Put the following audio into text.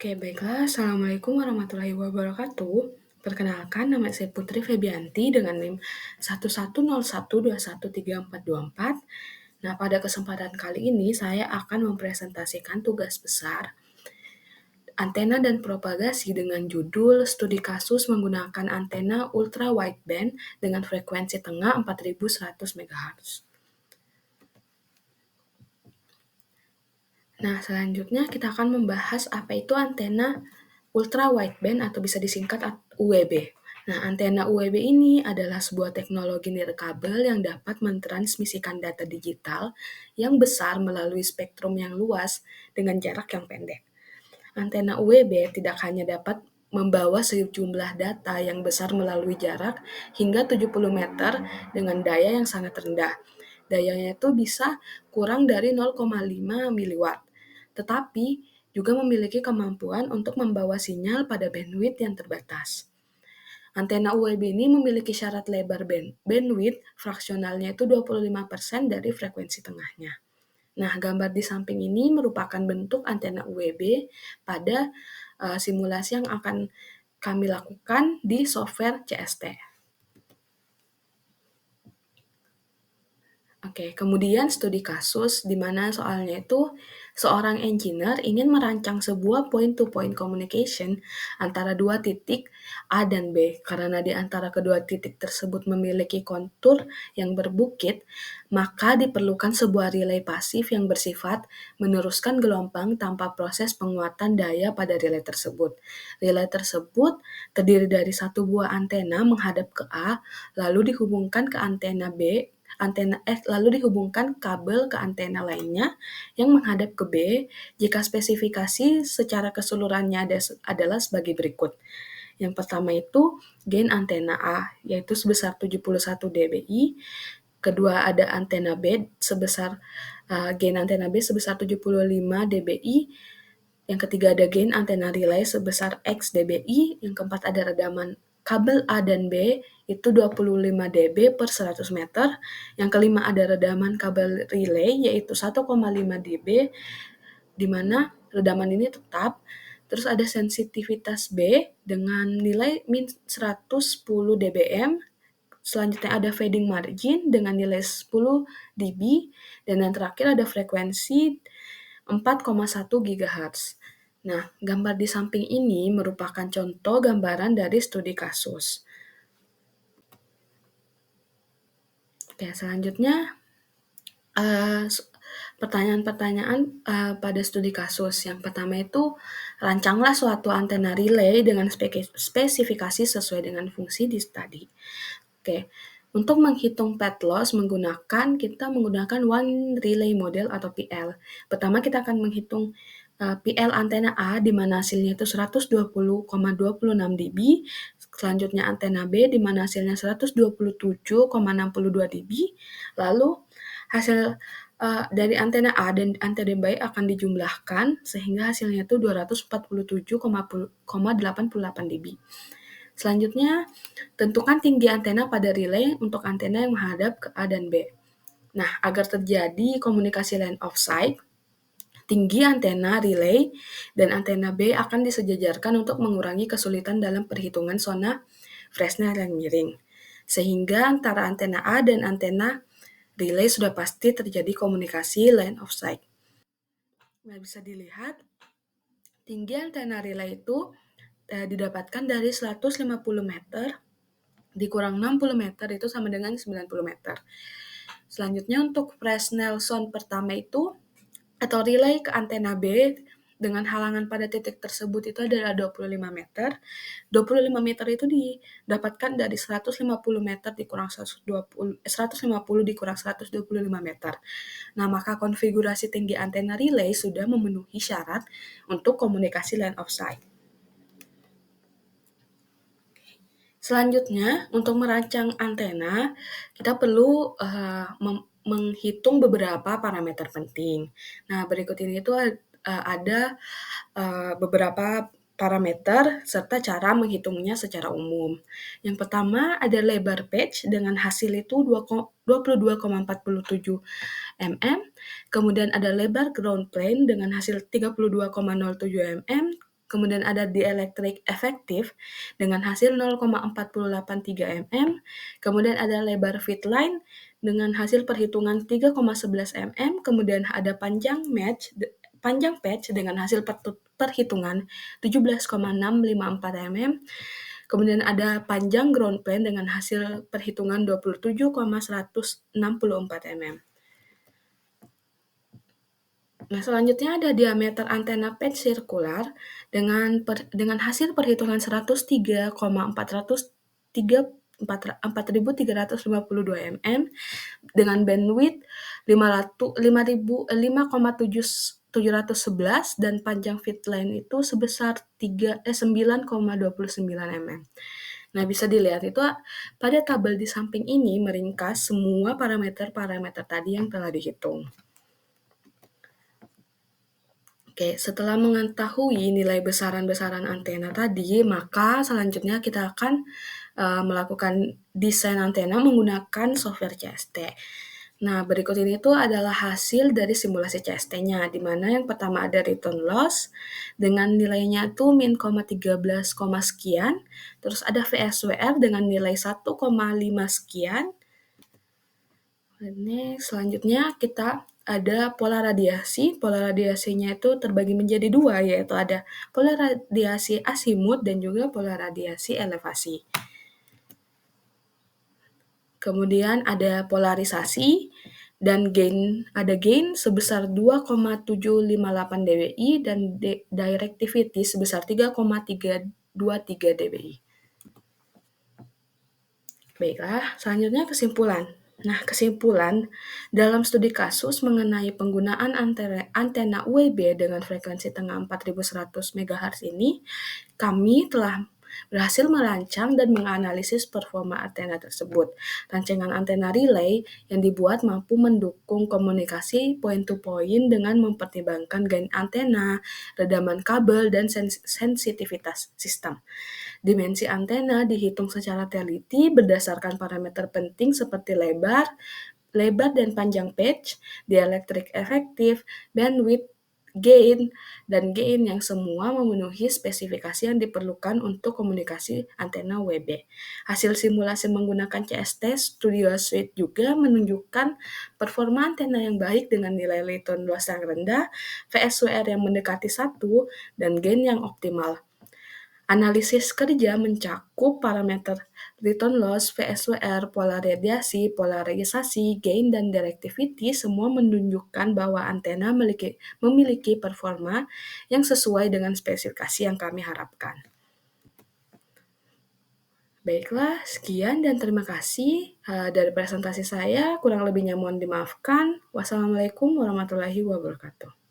Oke, baiklah. Assalamualaikum warahmatullahi wabarakatuh. Perkenalkan, nama saya Putri Febianti dengan NIM 11012134424. Nah, pada kesempatan kali ini saya akan mempresentasikan tugas besar antena dan propagasi dengan judul Studi Kasus Menggunakan Antena Ultra Wideband dengan Frekuensi Tengah 4100 MHz. Nah, selanjutnya kita akan membahas apa itu antena ultra wideband atau bisa disingkat UWB. Nah, antena UWB ini adalah sebuah teknologi nirkabel yang dapat mentransmisikan data digital yang besar melalui spektrum yang luas dengan jarak yang pendek. Antena UWB tidak hanya dapat membawa sejumlah data yang besar melalui jarak hingga 70 meter dengan daya yang sangat rendah. Dayanya itu bisa kurang dari 0,5 miliwatt, tetapi juga memiliki kemampuan untuk membawa sinyal pada bandwidth yang terbatas. Antena UWB ini memiliki syarat lebar bandwidth fraksionalnya itu 25% dari frekuensi tengahnya. Nah, gambar di samping ini merupakan bentuk antena UWB pada simulasi yang akan kami lakukan di software CST. Oke, kemudian studi kasus di mana soalnya itu seorang engineer ingin merancang sebuah point-to-point communication antara dua titik A dan B. Karena di antara kedua titik tersebut memiliki kontur yang berbukit, maka diperlukan sebuah relay pasif yang bersifat meneruskan gelombang tanpa proses penguatan daya pada relay tersebut. Relay tersebut terdiri dari satu buah antena menghadap ke A, lalu dihubungkan ke antena B, lalu dihubungkan kabel ke antena lainnya yang menghadap ke B jika spesifikasi secara keseluruhannya adalah sebagai berikut. Yang pertama itu gain antena A, yaitu sebesar 71 dBi. Kedua ada antena B sebesar gain antena B sebesar 75 dBi. Yang ketiga ada gain antena relay sebesar X dBi. Yang keempat ada redaman kabel A dan B itu 25 dB per 100 meter. Yang kelima ada redaman kabel relay yaitu 1,5 dB, di mana redaman ini tetap. Terus ada sensitivitas B dengan nilai min 110 dBm. Selanjutnya ada fading margin dengan nilai 10 dB. Dan yang terakhir ada frekuensi 4,1 GHz. Nah, gambar di samping ini merupakan contoh gambaran dari studi kasus. Oke, selanjutnya pertanyaan-pertanyaan pada studi kasus. Yang pertama itu, rancanglah suatu antena relay dengan spesifikasi sesuai dengan fungsi di tadi. Oke, untuk menghitung path loss kita menggunakan one relay model atau PL. Pertama kita akan menghitung PL antena A di mana hasilnya itu 120,26 dB. Selanjutnya antena B di mana hasilnya 127,62 dB. Lalu hasil dari antena A dan antena B akan dijumlahkan sehingga hasilnya itu 247,88 dB. Selanjutnya, tentukan tinggi antena pada relay untuk antena yang menghadap ke A dan B. Nah, agar terjadi komunikasi line of sight, tinggi antena relay dan antena B akan disejajarkan untuk mengurangi kesulitan dalam perhitungan zona Fresnel yang miring. Sehingga antara antena A dan antena relay sudah pasti terjadi komunikasi line of sight. Nah, bisa dilihat, tinggi antena relay itu didapatkan dari 150 meter dikurang 60 meter itu sama dengan 90 meter. Selanjutnya untuk Fresnel zone pertama itu atau relay ke antena B dengan halangan pada titik tersebut itu adalah 25 meter. 25 meter itu didapatkan dari 150 meter dikurang 150 dikurang 125 meter. Nah, maka konfigurasi tinggi antena relay sudah memenuhi syarat untuk komunikasi line of sight. Selanjutnya, untuk merancang antena, kita perlu menghitung beberapa parameter penting. Nah, berikut ini itu ada beberapa parameter serta cara menghitungnya secara umum. Yang pertama ada lebar patch dengan hasil itu 22,47 mm, kemudian ada lebar ground plane dengan hasil 32,07 mm, Kemudian ada dielectric efektif dengan hasil 0,483 mm. Kemudian ada lebar fit line dengan hasil perhitungan 3,11 mm. Kemudian ada panjang patch dengan hasil perhitungan 17,654 mm. Kemudian ada panjang ground plane dengan hasil perhitungan 27,164 mm. Nah, selanjutnya ada diameter antena patch sirkular dengan hasil perhitungan 103,45352 mm dengan bandwidth 5,711 dan panjang fit line itu sebesar 9,29 mm. Nah, bisa dilihat itu pada tabel di samping ini meringkas semua parameter-parameter tadi yang telah dihitung. Oke, setelah mengetahui nilai besaran-besaran antena tadi, maka selanjutnya kita akan melakukan desain antena menggunakan software CST. Nah, berikut ini tuh adalah hasil dari simulasi CST-nya, di mana yang pertama ada return loss dengan nilainya tuh min, 13, sekian, terus ada VSWR dengan nilai 1,5 sekian. Ini selanjutnya kita ada pola radiasi. Pola radiasinya itu terbagi menjadi dua, yaitu ada pola radiasi asimut dan juga pola radiasi elevasi. Kemudian ada polarisasi dan ada gain sebesar 2,758 dBi dan directivity sebesar 3,323 dBi. Baiklah, selanjutnya kesimpulan. Nah, kesimpulan dalam studi kasus mengenai penggunaan antena UWB dengan frekuensi tengah 4100 MHz ini, kami telah berhasil merancang dan menganalisis performa antena tersebut. Rancangan antena relay yang dibuat mampu mendukung komunikasi point-to-point dengan mempertimbangkan gain antena, redaman kabel, dan sensitivitas sistem. Dimensi antena dihitung secara teliti berdasarkan parameter penting seperti lebar dan panjang patch, dielectric efektif, bandwidth, gain, dan gain yang semua memenuhi spesifikasi yang diperlukan untuk komunikasi antena UWB. Hasil simulasi menggunakan CST Studio Suite juga menunjukkan performa antena yang baik dengan nilai return loss yang rendah, VSWR yang mendekati 1, dan gain yang optimal. Analisis kerja mencakup parameter return loss, VSWR, pola radiasi, polarisasi, gain, dan directivity semua menunjukkan bahwa antena memiliki performa yang sesuai dengan spesifikasi yang kami harapkan. Baiklah, sekian dan terima kasih dari presentasi saya. Kurang lebihnya mohon dimaafkan. Wassalamualaikum warahmatullahi wabarakatuh.